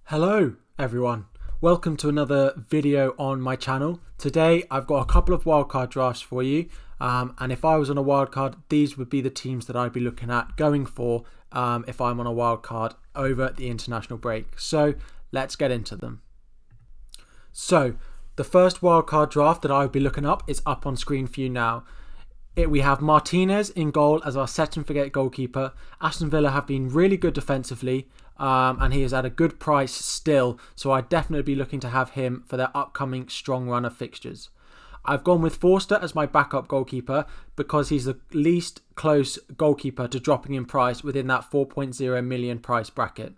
Hello everyone, welcome to another video on my channel. Today I've got a couple of wildcard drafts for you, and if I was on a wildcard, these would be the teams that I'd be looking at going for if I'm on a wildcard over the international break. So let's get into them. So the first wildcard draft that I would be looking up is up on screen for you now. We have Martinez in goal as our set and forget goalkeeper. Aston Villa have been really good defensively, and he is at a good price still, so I'd definitely be looking to have him for their upcoming strong run of fixtures. I've gone with Forster as my backup goalkeeper because he's the least close goalkeeper to dropping in price within that 4.0 million price bracket.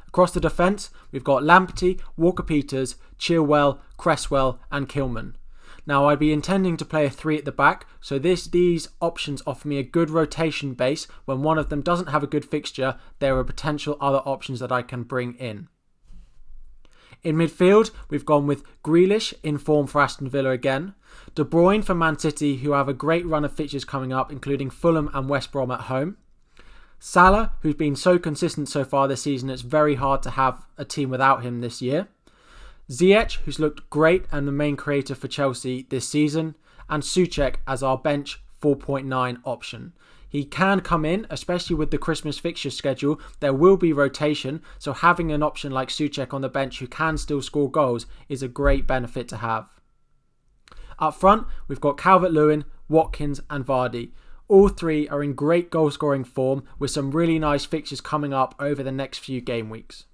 Across the defence, we've got Lamptey, Walker-Peters, Chilwell, Cresswell and Kilman. Now, I'd be intending to play a 3 at the back, so these options offer me a good rotation base. When one of them doesn't have a good fixture, there are potential other options that I can bring in. In midfield, we've gone with Grealish in form for Aston Villa again, De Bruyne for Man City, who have a great run of fixtures coming up, including Fulham and West Brom at home. Salah, who's been so consistent so far this season, it's very hard to have a team without him this year. Ziyech, who's looked great and the main creator for Chelsea this season, and Souček as our bench 4.9 option. He can come in, especially with the Christmas fixture schedule. There will be rotation, so having an option like Souček on the bench who can still score goals is a great benefit to have. Up front, we've got Calvert-Lewin, Watkins and Vardy. All three are in great goal scoring form with some really nice fixtures coming up over the next few game weeks.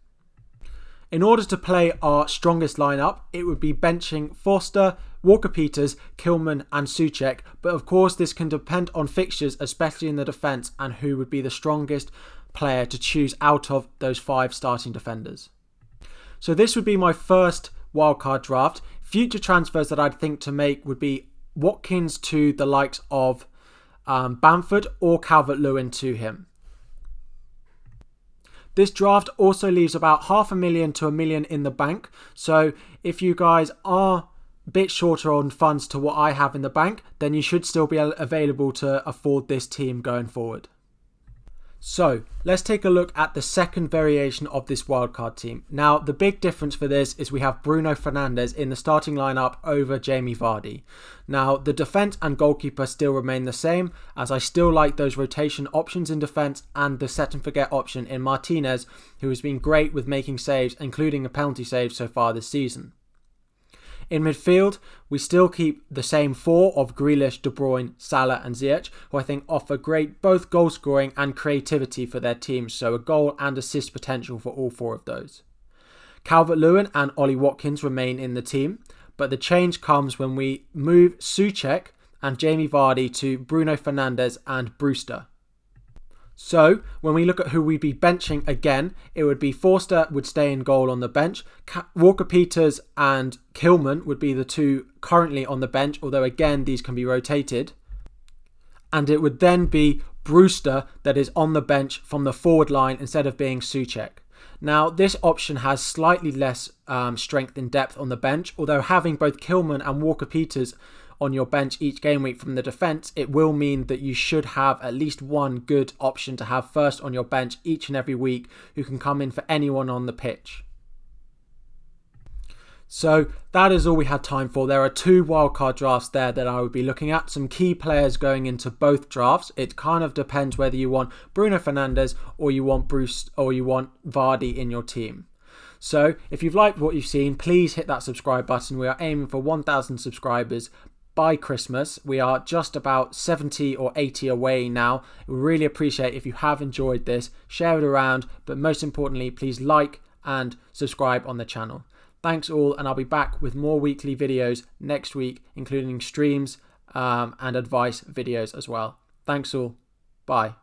In order to play our strongest lineup, it would be benching Forster, Walker-Peters, Kilman and Souček, but of course this can depend on fixtures, especially in the defence, and who would be the strongest player to choose out of those 5 starting defenders. So this would be my first wildcard draft. Future transfers that I'd think to make would be Watkins to the likes of Bamford or Calvert-Lewin to him. This draft also leaves about $500,000 to $1 million in the bank. So if you guys are a bit shorter on funds to what I have in the bank, then you should still be available to afford this team going forward. So let's take a look at the second variation of this wildcard team. Now, the big difference for this is we have Bruno Fernandes in the starting lineup over Jamie Vardy. Now, the defence and goalkeeper still remain the same, as I still like those rotation options in defence and the set and forget option in Martinez, who has been great with making saves, including a penalty save so far this season. In midfield, we still keep the same 4 of Grealish, De Bruyne, Salah and Ziyech, who I think offer great both goal scoring and creativity for their teams, so a goal and assist potential for all 4 of those. Calvert-Lewin and Ollie Watkins remain in the team, but the change comes when we move Souček and Jamie Vardy to Bruno Fernandes and Brewster. So, when we look at who we'd be benching again, it would be Forster would stay in goal on the bench. Walker-Peters and Kilman would be the 2 currently on the bench, although again, these can be rotated. And it would then be Brewster that is on the bench from the forward line instead of being Souček. Now, this option has slightly less strength and depth on the bench, although having both Kilman and Walker-Peters on your bench each game week from the defence, it will mean that you should have at least one good option to have first on your bench each and every week who can come in for anyone on the pitch. So that is all we had time for. There are 2 wildcard drafts there that I would be looking at. Some key players going into both drafts. It kind of depends whether you want Bruno Fernandes or you want Bruce or you want Vardy in your team. So if you've liked what you've seen, please hit that subscribe button. We are aiming for 1,000 subscribers by Christmas. We are just about 70 or 80 away now. We really appreciate if you have enjoyed this, share it around, but most importantly, please like and subscribe on the channel. Thanks all, and I'll be back with more weekly videos next week, including streams and advice videos as well. Thanks all. Bye.